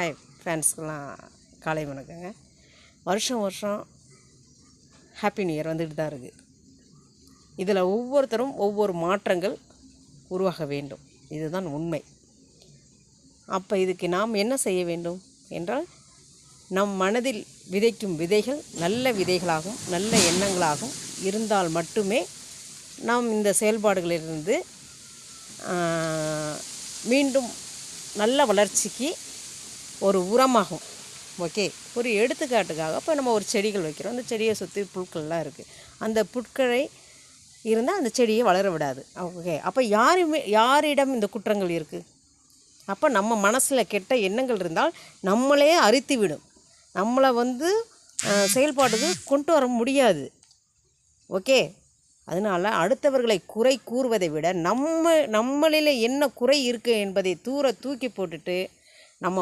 Hi ஃப்ரெண்ட்ஸ்க்கெலாம் காலை வணக்கங்க. வருஷம் வருஷம் ஹாப்பி நியூ இயர் வந்துட்டு தான் இருக்குது. இதில் ஒவ்வொருத்தரும் ஒவ்வொரு மாற்றங்கள் உருவாக வேண்டும், இதுதான் உண்மை. அப்போ இதுக்கு நாம் என்ன செய்ய வேண்டும் என்றால், நம் மனதில் விதைக்கும் விதைகள் நல்ல விதைகளாகவும் நல்ல எண்ணங்களாகவும் இருந்தால் மட்டுமே நாம் இந்த செயல்பாடுகளிலிருந்து மீண்டும் நல்ல வளர்ச்சிக்கு ஒரு உரமாகும். ஓகே, ஒரு எடுத்துக்காட்டுக்காக இப்போ நம்ம ஒரு செடிகள் வைக்கிறோம், அந்த செடியை சுற்றி புற்கள்லாம் இருக்குது. அந்த புற்களை இருந்தால் அந்த செடியை வளர விடாது. ஓகே, அப்போ யாரிடம் இந்த குற்றங்கள் இருக்குது? அப்போ நம்ம மனசில் கெட்ட எண்ணங்கள் இருந்தால் நம்மளே அரித்து விடும், நம்மளை செயல்பாட்டுக்கு கொண்டு வர முடியாது. ஓகே, அதனால் அடுத்தவர்களை குறை கூறுவதை விட நம்மளில் என்ன குறை இருக்குது என்பதை தூக்கி போட்டுட்டு நம்ம